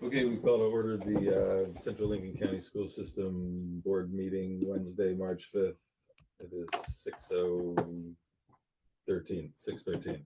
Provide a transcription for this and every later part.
Okay, we call to order the Central Lincoln County School System Board meeting Wednesday, March 5th. It is 6:13.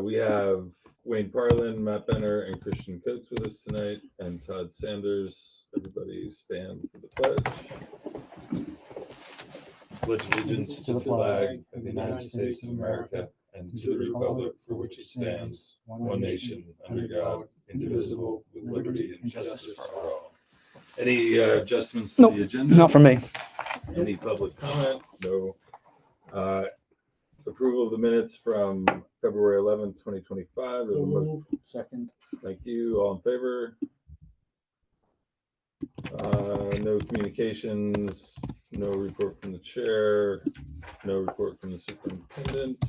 We have Wayne Parlin, Matt Benner, and Christian Coates with us tonight, and Todd Sanders. Everybody stand for the pledge. Pledge allegiance to the flag of the United States of America and to the republic for which it stands, one nation, under God, indivisible, with liberty and justice for all. Any adjustments to the agenda? Not for me. Any public comment? No. Approval of the minutes from February 11th, 2025. So moved. Second. Thank you. All in favor? No communications, no report from the chair, no report from the superintendent.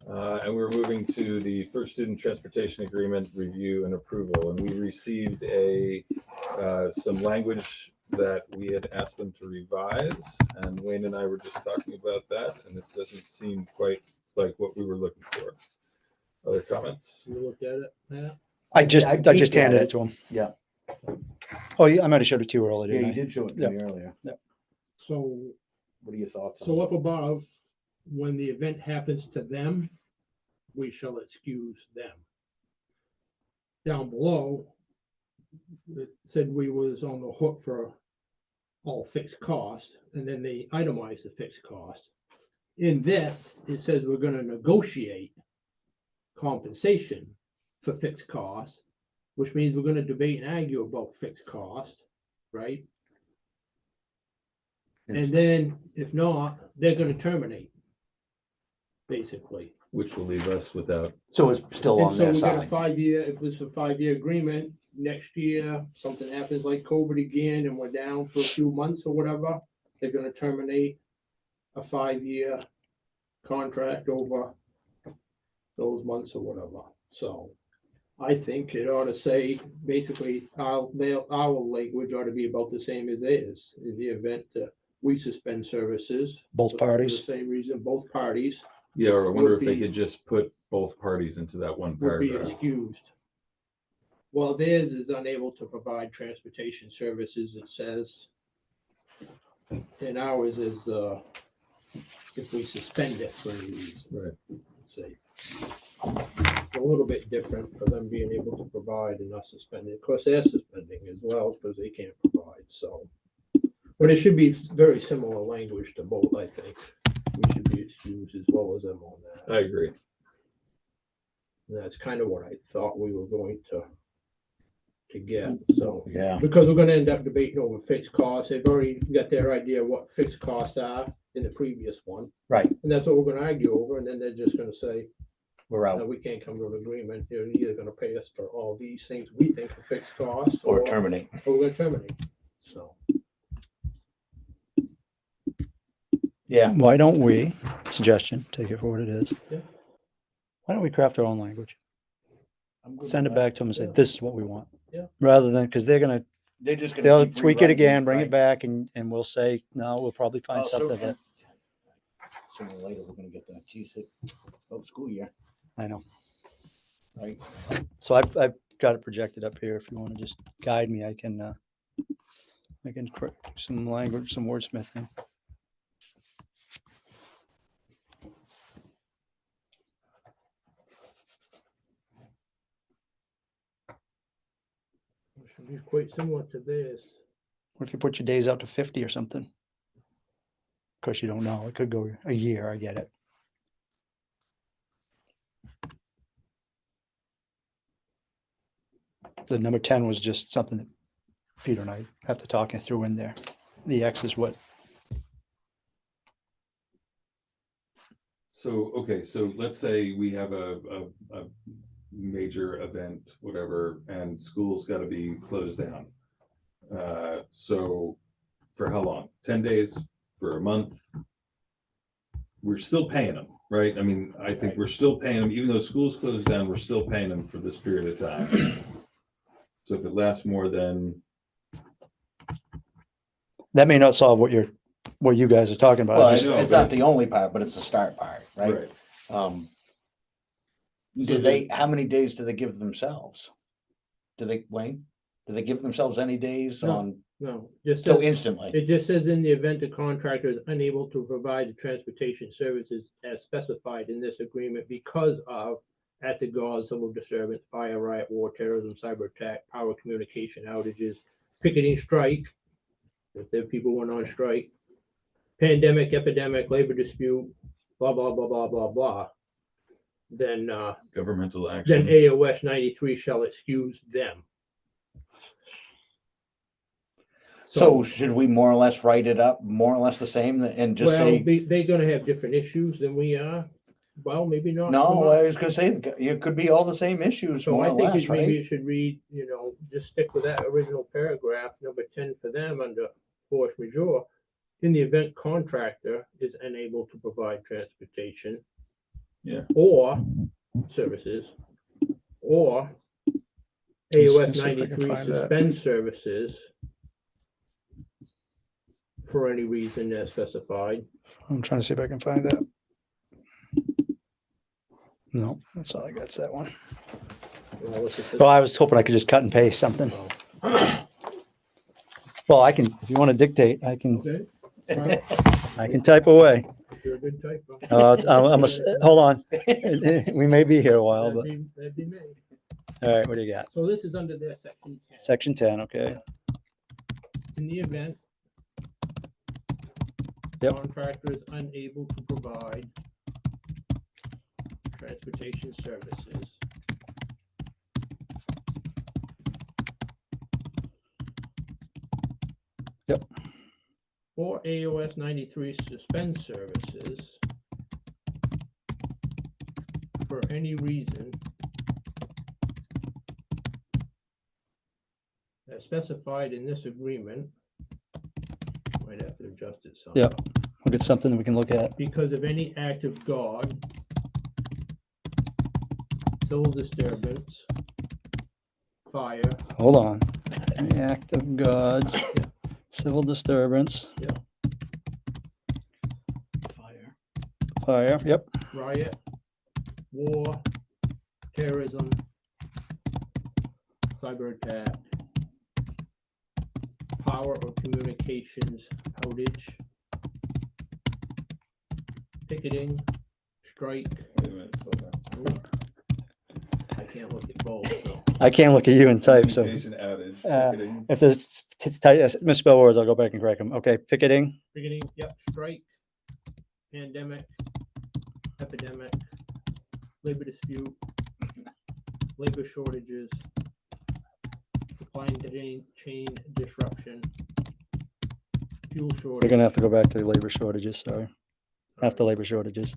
And we're moving to the first student transportation agreement review and approval. And we received some language that we had asked them to revise. And Wayne and I were just talking about that, and it doesn't seem quite like what we were looking for. Other comments? You looked at it, Matt? I just handed it to him. Yeah. Oh, yeah, I might have showed it to you earlier. Yeah, didn't you I? did show it to me earlier. So, What are your thoughts? so up above, when the event happens to them, we shall excuse them. Down below, it said we was on the hook for all fixed costs, and then they itemized the fixed cost. In this, it says we're gonna negotiate compensation for fixed costs, which means we're gonna debate and argue about fixed cost, right? And then if not, they're gonna terminate, basically. Which will leave us without. So it's still And on so their we got a side. 5-year, if it's a 5-year agreement, next year, something happens like COVID again and we're down for a few months or whatever, they're gonna terminate a 5-year contract over those months or whatever. So I think it ought to say, basically, our language ought to be about the same as theirs. In the event that we suspend services. Both for parties. the same reason, both parties Yeah, or I wonder if Would they be- could just put both parties into that one would be paragraph. excused. Well, theirs is unable to provide transportation services, it says. And ours is, if we suspend it for any reason. Right. Say. It's a little bit different for them being able to provide and us suspending. Of course, they're suspending as well because they can't provide, so. But it should be very similar language to both, I think. We should be excused as well as them on that. I agree. And that's kind of what I thought we were going to get, so. Yeah. Because we're gonna end up debating over fixed costs. They've already got their idea of what fixed costs are in the previous one. Right. And that's what we're gonna argue over, and then they're just gonna say, We're no, out we can't come to an agreement. You're either gonna pay us for all these things we think are fixed costs. or terminate. Or we're gonna terminate, so. Yeah. Why don't we, suggestion, take it for what it is. Yeah. Why don't we craft our own language? I'm good Send it with that. back to them and say, Yeah. this is what we want. Yeah. Rather than, because they're They're just gonna they'll keep tweak it rewriting again, bring right? it back, and we'll say, no, we'll probably find Oh, something that, Sooner or later, we're gonna get that. Geez, it's about school year, I know. right? So I've got it projected up here. If you want to just guide me, I can correct some language, some wordsmithing. It should be quite similar to this. What if you put your days out to 50 or something? Of course, you don't know. It could go a year. I get it. The number 10 was just something that Peter and I have to talk it through in there. The X is what, So, okay, so let's say we have a major event, whatever, and school's gotta be closed down. So for how long? 10 days? For a month? We're still paying them, right? I mean, I think we're still paying them, even though school's closed down, we're still paying them for this period of time. So if it lasts more than, that may not solve what you guys are talking about. Well, I it's know, it's but not the only part, but it's the start part, right? right, Um, Do they, how many days do they give themselves? Wayne, do they give themselves any days No. on, No, just so says, instantly? it just says in the event the contractor is unable to provide the transportation services as specified in this agreement because of active cause, civil disturbance, fire, riot, war, terrorism, cyber attack, power communication outages, picketing, strike, if the people went on strike, pandemic, epidemic, labor dispute, blah, blah, blah, blah, blah, blah, then Governmental action. AOS 93 shall excuse them. So should we more or less write it up, more or less the same and just Well, say, they're gonna have different issues than we are. Well, maybe not. so no, I much. was gonna say, it could be all the same issues, So more I or think less, maybe right? it should read, just stick with that original paragraph, number 10 for them under force majeure. In the event contractor is unable to provide transportation. Yeah. Or services, or Let's AOS see if I can 93 find that. suspends services for any reason as specified. I'm trying to see if I can find that. No, that's all I got. It's that one. Well, look at this. Well, I was hoping I could just cut and paste something. Oh, Well, I can, if you want to dictate, I can, okay. Well, I can type away. you're a good typer. Hold on. We may be here a while, but, That'd be me. all right, what do you got? So this is under their section 10. Section 10, okay. In the event Yep. contractor is unable to provide transportation services. Yep. Or AOS 93 suspend services for any reason as specified in this agreement. Might have to adjust it some. Yep. We'll get something that we can look at. Because of any act of God, civil disturbance, fire, Hold on. Any act of God's civil disturbance, fire, yep. riot, war, terrorism, cyber attack, power or communications outage, picketing, strike. Wait a minute, slow down. I can't look at both, so. I can't look at you and type, so Communication outage, ticketing. if there's misspell words, I'll go back and correct them. Okay, picketing, Picketing, yep, strike, pandemic, epidemic, labor dispute, labor shortages, supply chain disruption, fuel we're shortage. gonna have to go back to labor shortages, sorry. After labor shortages.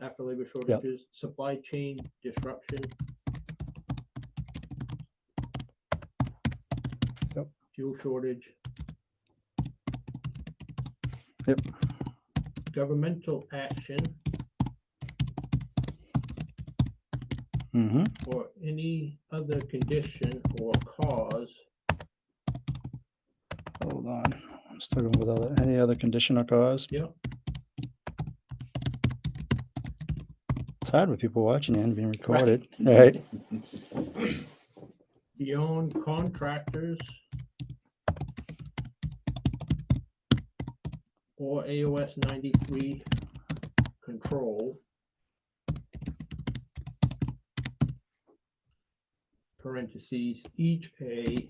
After labor shortages, supply chain disruption. Yep. Fuel shortage. Yep. Governmental action Mm-hmm. or any other condition or cause Hold on. I'm still going with any other condition or cause. Yep. It's hard with people watching and being recorded, right? beyond contractors or AOS 93 control, parentheses, each a,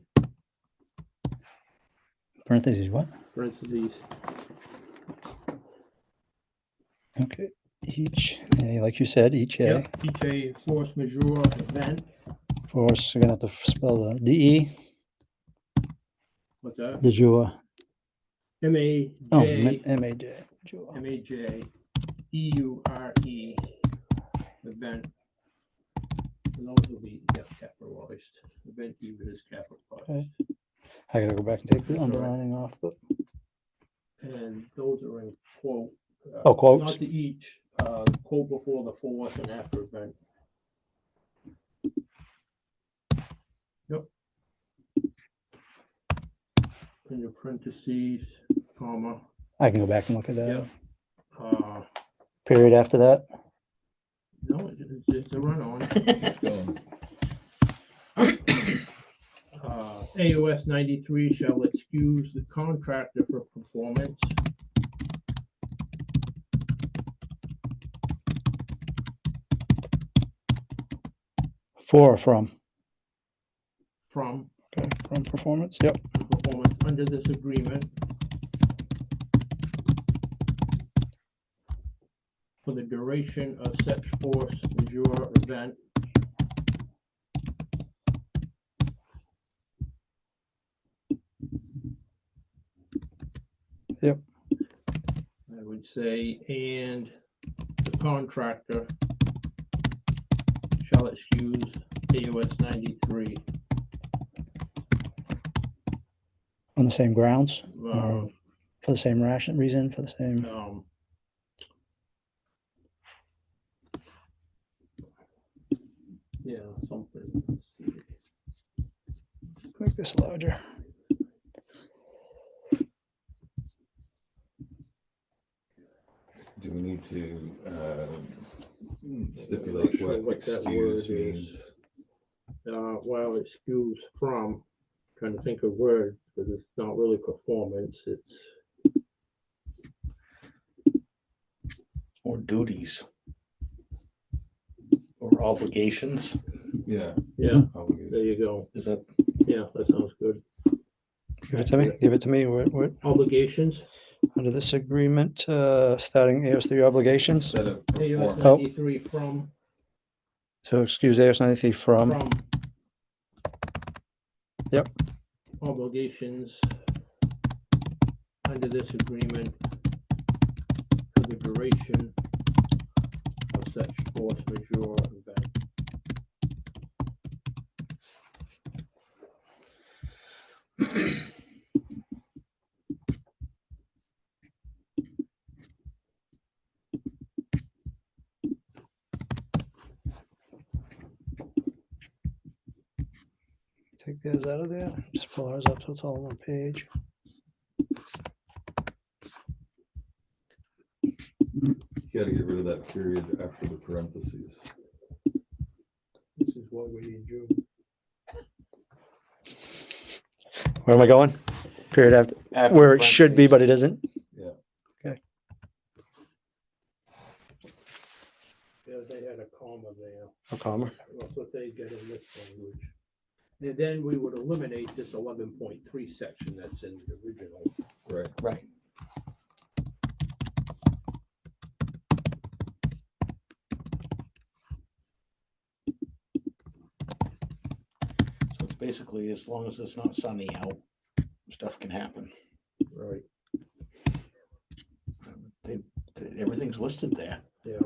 Parentheses, what? parentheses, Okay. Each, like you said, each A. yep, each a force majeure event. Force, you're gonna have to spell the DE, What's that? de jour. M-A-J, Oh, M-A-J. jour. M-A-J, E-U-R-E, event. And those will be, yeah, capitalized. Event even is capitalized. Okay. I gotta go back and take the That's all right. underlining off, but And those are in quote. Oh, quotes? Not the each, quote before the fourth and after event. Yep. In your parentheses, comma, I can go back and look at that. Yep. Period after that. no, It's a run on. Keep going. AOS 93 shall excuse the contractor for performance. For or from? From Okay, from performance, yep. performance under this agreement for the duration of such force majeure event Yep. I would say, and the contractor shall excuse AOS 93. On the same grounds, or Um, for the same reason, for the same, yeah, something. Let's see. make this larger. Do we need to stipulate sure what what that excuse word is. means? Well, excuse from, trying to think of word, because it's not really performance, it's, Or duties. Or obligations. Yeah. yeah, Obligated. there you go. Is that, Yeah, that sounds good. Give it to me, give it to me, what, Obligations, under this agreement, starting AOS3 obligations, Instead of AOS performance. 93 from, so excuse AOS93 from, Yep. Obligations under this agreement for the duration of such force majeure event. take theirs out of there, just pull ours up so it's all on one page. You gotta get rid of that period after the parentheses. This is what we need you. Where am I going? Period after, where it should be, but it isn't. Yeah. Okay. Yeah, they had a comma there. A comma. That's what they get in this language. And then we would eliminate this 11.3 section that's in the original. Right. right. So it's basically, as long as it's not sunny out, stuff can happen. Right. Everything's listed there. Yeah.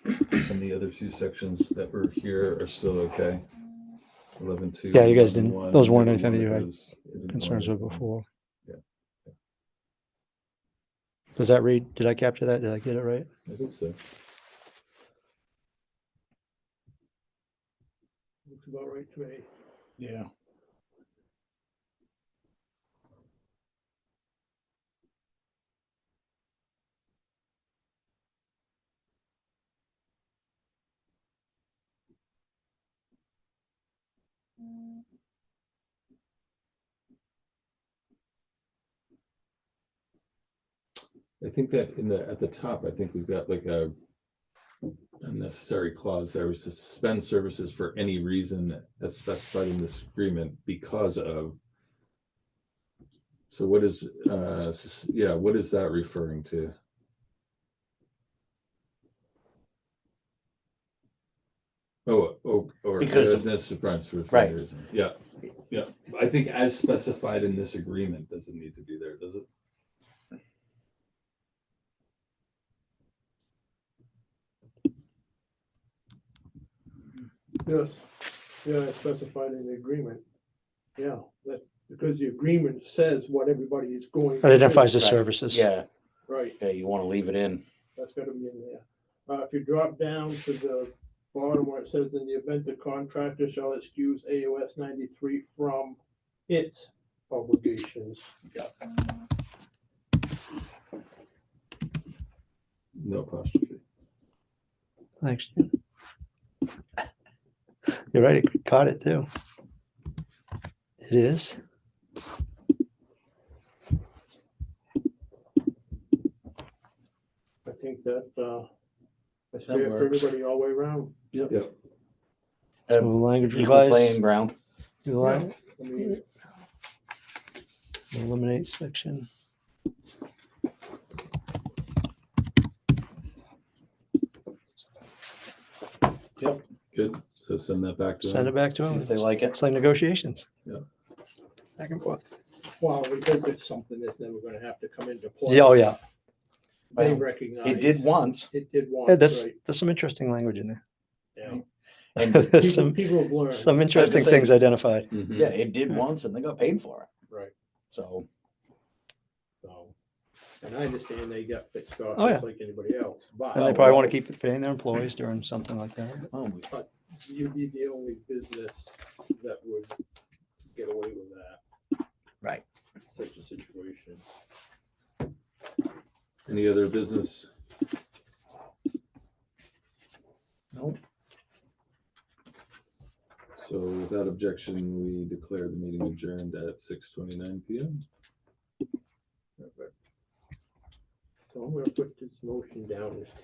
And the other two sections that were here are still okay. 11.2. Yeah, you guys didn't, 11.1, those weren't neither anything that one you of had those- you didn't concerns want with it. before. Yeah. Does that read, did I capture that? Did I get it right? I think so. Looks about right to me. Yeah. I think that at the top, I think we've got like a unnecessary clause there, was to suspend services for any reason as specified in this agreement because of. So what is, what is that referring to? Or Because of- this surprise for Right. reason. Yeah, yeah. I think as specified in this agreement doesn't need to be there, does it? Yes, yeah, it's specified in the agreement. Yeah, that, because the agreement says what everybody is going. to do. Identifies the Right. services. Yeah, Right, yeah, you want to leave it in. that's gotta be in there. If you drop down to the bottom where it says, in the event the contractor shall excuse AOS 93 from its obligations. No apostrophe. Thanks. Jim. You're right, it caught it too. It is. I think that, that's That fair for works. everybody all the way around. Yep. So language Equal revised. playing ground. You like I mean, eliminate section. Good. So send that back to Send it them. back to See them. if they like it. It's like negotiations. Yeah. Back and forth. well, we hope it's something that's never gonna have to come into play. Yeah, oh yeah. They Well, recognize. It did once, It did Yeah, once, there's right? there's some interesting language in there. Yeah. and There's People, some people have learned. some interesting say- things identified. Mhm. yeah, it did once and they got paid for it. Right. So, So, and I understand they got fixed costs Oh, yeah. just like anybody else, but And they Oh, probably well. want to keep paying their employees during something like that. oh, you'd be the only business that would get away with that. right. in Such a situation. Any other business? Nope. So without objection, we declare the meeting adjourned at 6:29 PM. So I'm gonna put this motion down as